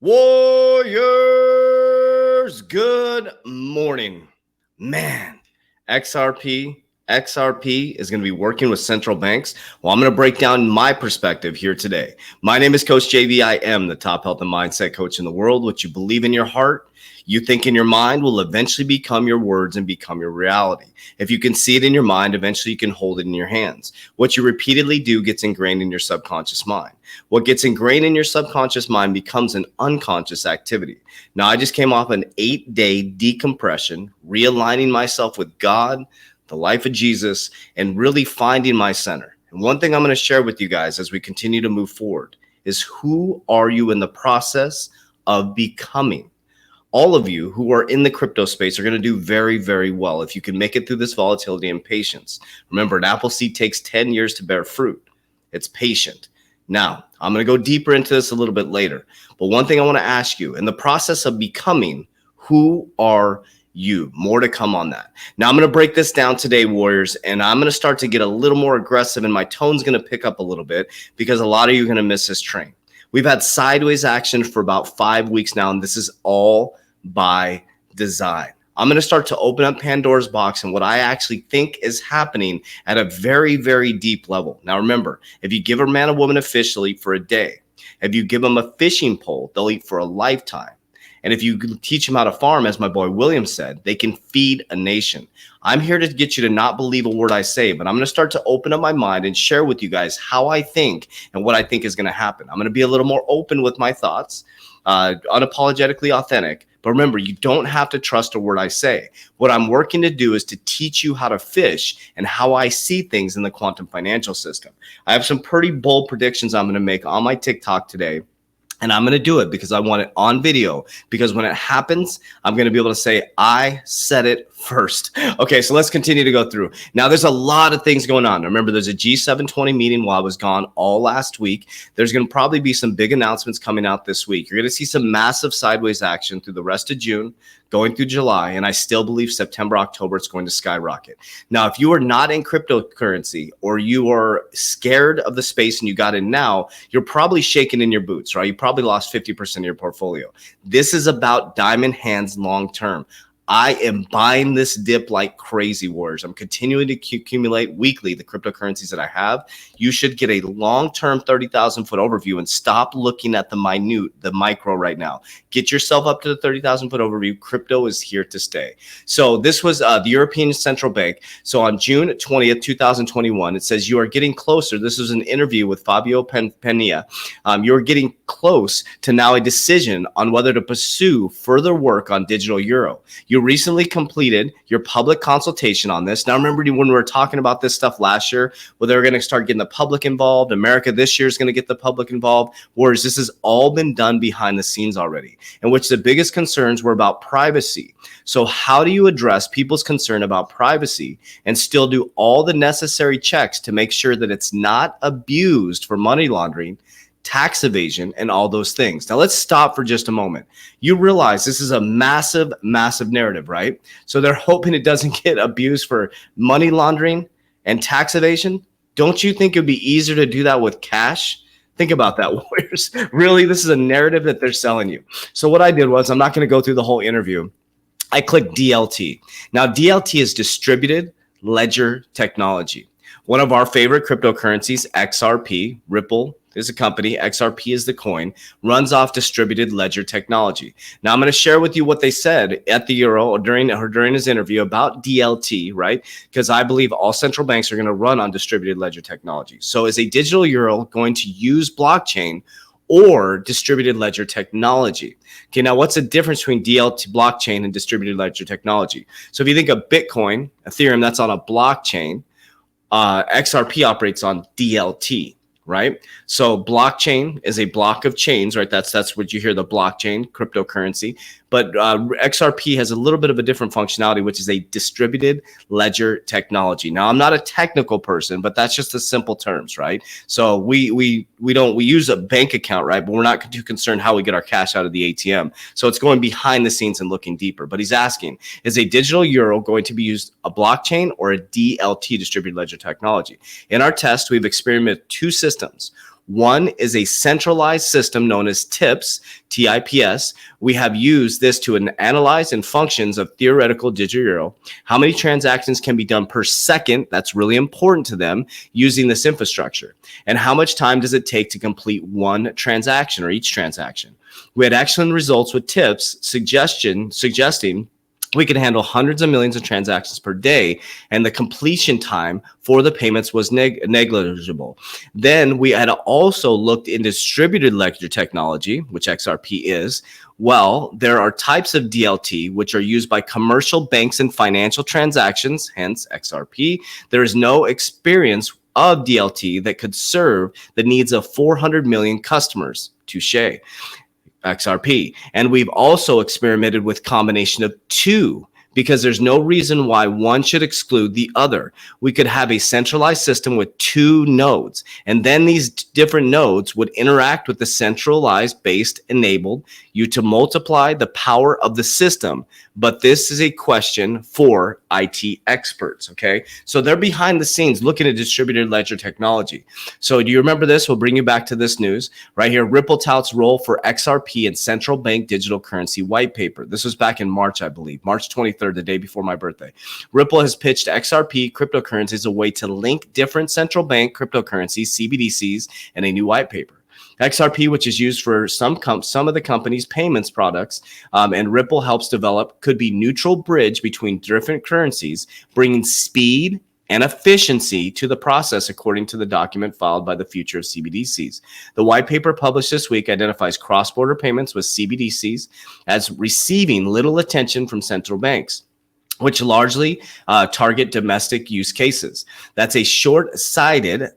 Warriors, good morning. Man, XRP is going to be working with central banks. Well, I'm going to break down my perspective here today. My name is Coach JV. I am the top health and mindset coach in the world. What you believe in your heart, you think in your mind will eventually become your words and become your reality. If you can see it in your mind, eventually you can hold it in your hands. What you repeatedly do gets ingrained in your subconscious mind. What gets ingrained in your subconscious mind becomes an unconscious activity. Now, I just came off an 8-day decompression, realigning myself with God, the life of Jesus, and really finding my center. And one thing I'm going to share with you guys as we continue to move forward is, who are you in the process of becoming? All of you who are in the crypto space are going to do very, very well if you can make it through this volatility and patience. Remember, an apple seed takes 10 years to bear fruit. It's patient. Now, I'm going to go deeper into this a little bit later. But one thing I want to ask you, in the process of becoming, who are you? More to come on that. Now, I'm going to break this down today, Warriors, and I'm going to start to get a little more aggressive, and my tone's going to pick up a little bit because a lot of you are going to miss this train. We've had sideways action for about 5 weeks now, and this is all by design. I'm going to start to open up Pandora's box and what I actually think is happening at a very, very deep level. Now, remember, if you give a man or woman a fish, they'll eat for a day. If you give them a fishing pole, they'll eat for a lifetime. And if you teach them how to farm, as my boy William said, they can feed a nation. I'm here to get you to not believe a word I say, but I'm going to start to open up my mind and share with you guys how I think and what I think is going to happen. I'm going to be a little more open with my thoughts, unapologetically authentic. But remember, you don't have to trust a word I say. What I'm working to do is to teach you how to fish and how I see things in the quantum financial system. I have some pretty bold predictions I'm going to make on my TikTok today. And I'm going to do it because I want it on video, because when it happens, I'm going to be able to say, I said it first. Okay, so let's continue to go through. Now, there's a lot of things going on. Remember, there's a G720 meeting while I was gone all last week. There's going to probably be some big announcements coming out this week. You're going to see some massive sideways action through the rest of June, going through July, and I still believe September, October, it's going to skyrocket. Now, if you are not in cryptocurrency or you are scared of the space and you got in now, you're probably shaking in your boots, right? You probably lost 50% of your portfolio. This is about diamond hands long term. I am buying this dip like crazy, Warriors. I'm continuing to accumulate weekly the cryptocurrencies that I have. You should get a long-term 30,000 foot overview and stop looking at the minute, the micro right now. Get yourself up to the 30,000 foot overview. Crypto is here to stay. So this was the European Central Bank. So on June 20th, 2021, it says you are getting closer. This was an interview with Fabio Penia. You're getting close to now a decision on whether to pursue further work on digital euro. You recently completed your public consultation on this. Now, remember when we were talking about this stuff last year, where they were going to start getting the public involved? America this year is going to get the public involved. Whereas this has all been done behind the scenes already, in which the biggest concerns were about privacy. So how do you address people's concern about privacy and still do all the necessary checks to make sure that it's not abused for money laundering, tax evasion, and all those things? Now, let's stop for just a moment. You realize this is a massive, massive narrative, right? So they're hoping it doesn't get abused for money laundering and tax evasion. Don't you think it would be easier to do that with cash? Think about that, Warriors. Really, this is a narrative that they're selling you. So what I did was, I'm not going to go through the whole interview. I clicked DLT. Now, DLT is distributed ledger technology. One of our favorite cryptocurrencies, XRP, Ripple is a company, XRP is the coin, runs off distributed ledger technology. Now, I'm going to share with you what they said at the Euro or during his interview about DLT, right? Because I believe all central banks are going to run on distributed ledger technology. So is a digital euro going to use blockchain or distributed ledger technology? Okay, now what's the difference between DLT, blockchain, and distributed ledger technology? So if you think of Bitcoin, Ethereum, that's on a blockchain. XRP operates on DLT. Right? So blockchain is a block of chains, right? That's what you hear, the blockchain, cryptocurrency. But XRP has a little bit of a different functionality, which is a distributed ledger technology. Now, I'm not a technical person, but that's just the simple terms, right? So we use a bank account, right? But we're not too concerned how we get our cash out of the ATM. So it's going behind the scenes and looking deeper. But he's asking, is a digital euro going to be used a blockchain or a DLT, distributed ledger technology? In our test, we've experimented two systems. One is a centralized system known as TIPS, TIPS. We have used this to analyze and functions of theoretical digital euro. How many transactions can be done per second? That's really important to them using this infrastructure. And how much time does it take to complete one transaction or each transaction? We had excellent results with TIPS suggesting we could handle hundreds of millions of transactions per day, and the completion time for the payments was negligible. Then we had also looked in distributed ledger technology, which XRP is. Well, there are types of DLT which are used by commercial banks and financial transactions, hence XRP. There is no experience of DLT that could serve the needs of 400 million customers. Touche. XRP. And we've also experimented with combination of two because there's no reason why one should exclude the other. We could have a centralized system with two nodes, and then these different nodes would interact with the centralized based enabled you to multiply the power of the system. But this is a question for IT experts, okay? So they're behind the scenes looking at distributed ledger technology. So do you remember this? We'll bring you back to this news right here. Ripple touts role for XRP in central bank digital currency white paper. This was back in March, I believe, March 23rd, the day before my birthday. Ripple has pitched XRP cryptocurrency as a way to link different central bank cryptocurrencies, CBDCs, in a new white paper. XRP, which is used for some of the company's payments products, and Ripple helps develop, could be neutral bridge between different currencies, bringing speed and efficiency to the process, according to the document filed by the Future of CBDCs. The white paper published this week identifies cross-border payments with CBDCs as receiving little attention from central banks, which largely target domestic use cases. That's a short-sighted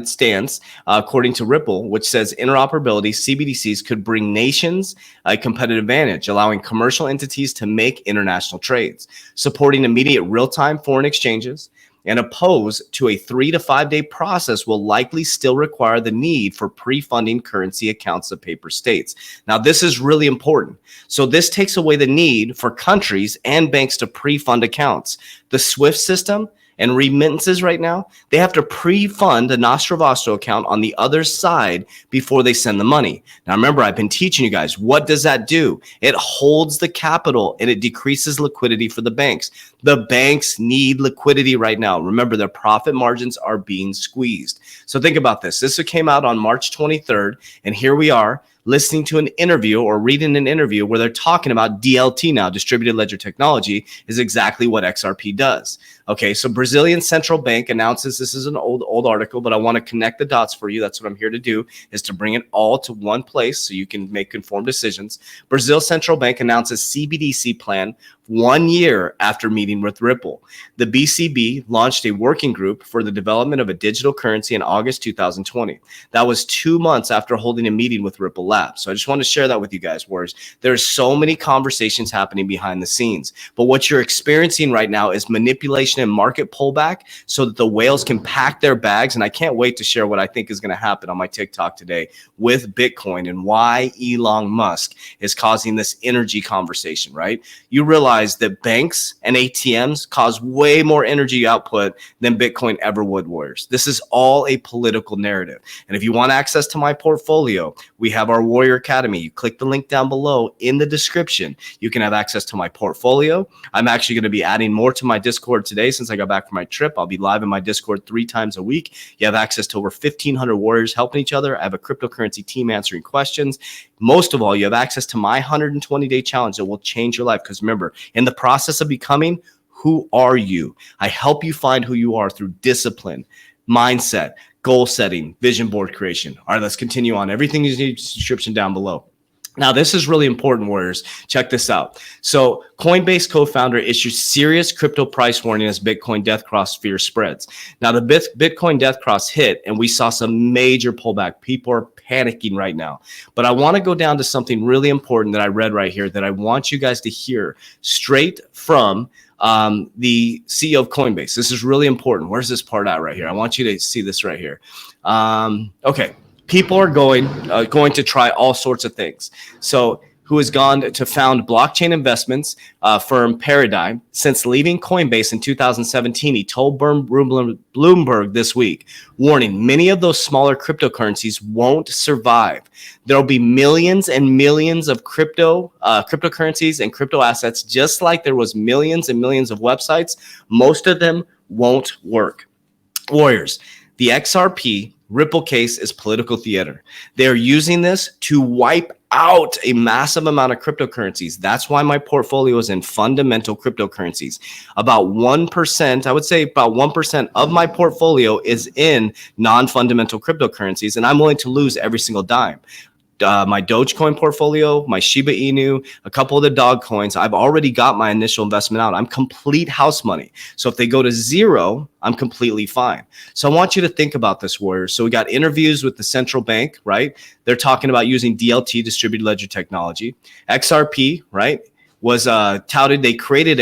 stance, according to Ripple, which says interoperability CBDCs could bring nations a competitive advantage, allowing commercial entities to make international trades, supporting immediate real-time foreign exchanges, and opposed to a 3 to 5 day process will likely still require the need for pre-funding currency accounts of paper states. Now, this is really important. So this takes away the need for countries and banks to pre-fund accounts. The SWIFT system and remittances right now, they have to pre-fund a Nostro Vostro account on the other side before they send the money. Now, remember, I've been teaching you guys, what does that do? It holds the capital and it decreases liquidity for the banks. The banks need liquidity right now. Remember, their profit margins are being squeezed. So think about this. This came out on March 23rd, and here we are listening to an interview or reading an interview where they're talking about DLT now, distributed ledger technology, is exactly what XRP does. Okay, so Brazilian central bank announces, this is an old article, but I want to connect the dots for you. That's what I'm here to do, is to bring it all to one place so you can make informed decisions. Brazil central bank announces CBDC plan 1 year after meeting with Ripple. The BCB launched a working group for the development of a digital currency in August 2020. That was 2 months after holding a meeting with Ripple Labs. So I just want to share that with you guys, Warriors. There's so many conversations happening behind the scenes, but what you're experiencing right now is manipulation and market pullback so that the whales can pack their bags. And I can't wait to share what I think is going to happen on my TikTok today with Bitcoin and why Elon Musk is causing this energy conversation, right? You realize that banks and ATMs cause way more energy output than Bitcoin ever would, Warriors. This is all a political narrative. And if you want access to my portfolio, we have our Warrior Academy. You click the link down below in the description. You can have access to my portfolio. I'm actually going to be adding more to my Discord today since I got back from my trip. I'll be live in my Discord 3 times a week. You have access to over 1,500 Warriors helping each other. I have a cryptocurrency team answering questions. Most of all, you have access to my 120-day challenge that will change your life. Because remember, in the process of becoming, who are you? I help you find who you are through discipline, mindset, goal setting, vision board creation. All right, let's continue on. Everything is in the description down below. Now, this is really important, Warriors. Check this out. So Coinbase co-founder issues serious crypto price warning as Bitcoin death cross fear spreads. Now, the Bitcoin death cross hit, and we saw some major pullback. People are panicking right now. But I want to go down to something really important that I read right here that I want you guys to hear straight from the CEO of Coinbase. This is really important. Where's this part at right here? I want you to see this right here. Okay. People are going to try all sorts of things. So who has gone to found blockchain investments firm Paradigm. Since leaving Coinbase in 2017, he told Bloomberg this week, warning, many of those smaller cryptocurrencies won't survive. There'll be millions and millions of cryptocurrencies and crypto assets, just like there was millions and millions of websites. Most of them won't work. Warriors, the XRP Ripple case is political theater. They are using this to wipe out a massive amount of cryptocurrencies. That's why my portfolio is in fundamental cryptocurrencies. About 1%, I would say about 1% of my portfolio is in non-fundamental cryptocurrencies, and I'm willing to lose every single dime. My Dogecoin portfolio, my Shiba Inu, a couple of the dog coins, I've already got my initial investment out. I'm complete house money. So if they go to zero, I'm completely fine. So I want you to think about this, Warriors. So we got interviews with the central bank, right? They're talking about using DLT, distributed ledger technology. XRP, right, was touted. They created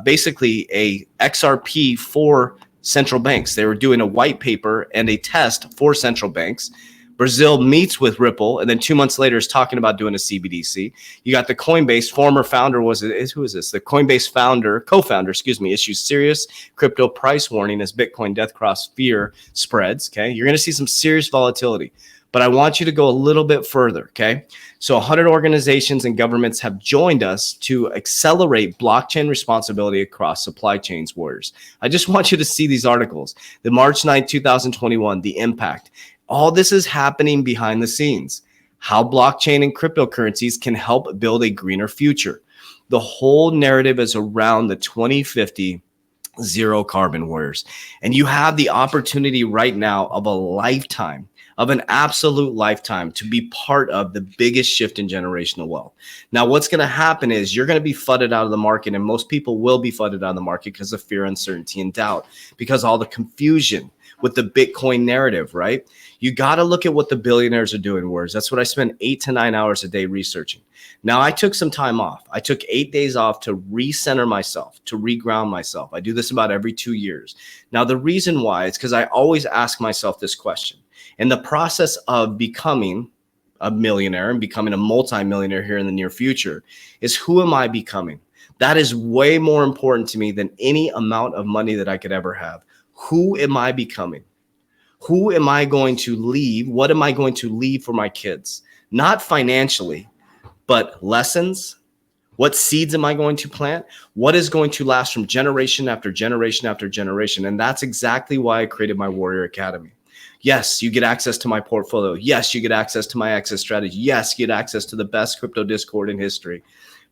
basically a XRP for central banks. They were doing a white paper and a test for central banks. Brazil meets with Ripple, and then 2 months later is talking about doing a CBDC. You got the Coinbase former founder, who is this? The Coinbase co-founder, issues serious crypto price warning as Bitcoin death cross fear spreads. Okay, you're going to see some serious volatility, but I want you to go a little bit further. Okay, so 100 organizations and governments have joined us to accelerate blockchain responsibility across supply chains, Warriors. I just want you to see these articles. The March 9, 2021, the impact. All this is happening behind the scenes. How blockchain and cryptocurrencies can help build a greener future. The whole narrative is around the 2050 zero carbon, Warriors. And you have the opportunity right now of a lifetime, of an absolute lifetime, to be part of the biggest shift in generational wealth. Now, what's going to happen is you're going to be flooded out of the market, and most people will be flooded out of the market because of fear, uncertainty, and doubt, because all the confusion with the Bitcoin narrative, right? You got to look at what the billionaires are doing, Warriors. That's what I spend 8 to 9 hours a day researching. Now, I took some time off. I took 8 days off to recenter myself, to reground myself. I do this about every 2 years. Now, the reason why is because I always ask myself this question. In the process of becoming a millionaire and becoming a multimillionaire here in the near future, is who am I becoming? That is way more important to me than any amount of money that I could ever have. Who am I becoming? Who am I going to leave? What am I going to leave for my kids? Not financially, but lessons. What seeds am I going to plant? What is going to last from generation after generation after generation? And that's exactly why I created my Warrior Academy. Yes, you get access to my portfolio. Yes, you get access to my exit strategy. Yes, you get access to the best crypto Discord in history.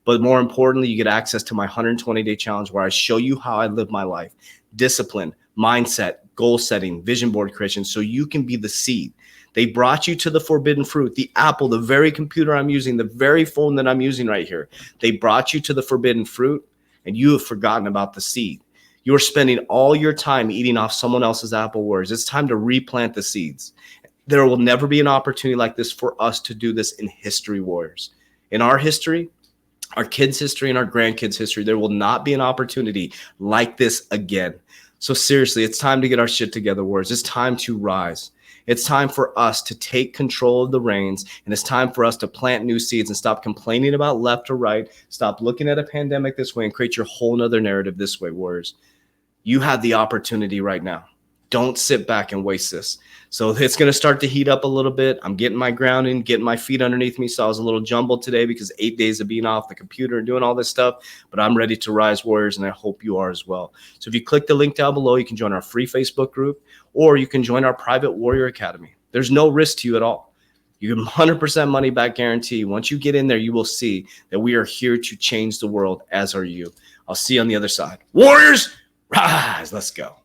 But more importantly, you get access to my 120-day challenge where I show you how I live my life. Discipline, mindset, goal setting, vision board creation, so you can be the seed. They brought you to the forbidden fruit, the Apple, the very computer I'm using, the very phone that I'm using right here. They brought you to the forbidden fruit, and you have forgotten about the seed. You're spending all your time eating off someone else's apple, Warriors. It's time to replant the seeds. There will never be an opportunity like this for us to do this in history, Warriors. In our history, our kids' history, and our grandkids' history, there will not be an opportunity like this again. So seriously, it's time to get our shit together, Warriors. It's time to rise. It's time for us to take control of the reins, and it's time for us to plant new seeds and stop complaining about left or right. Stop looking at a pandemic this way and create your whole nother narrative this way, Warriors. You have the opportunity right now. Don't sit back and waste this. So it's going to start to heat up a little bit. I'm getting my grounding, getting my feet underneath me. So I was a little jumbled today because 8 days of being off the computer and doing all this stuff. But I'm ready to rise, Warriors, and I hope you are as well. So if you click the link down below, you can join our free Facebook group, or you can join our private Warrior Academy. There's no risk to you at all. You get 100% money back guarantee. Once you get in there, you will see that we are here to change the world, as are you. I'll see you on the other side. Warriors, rise. Let's go.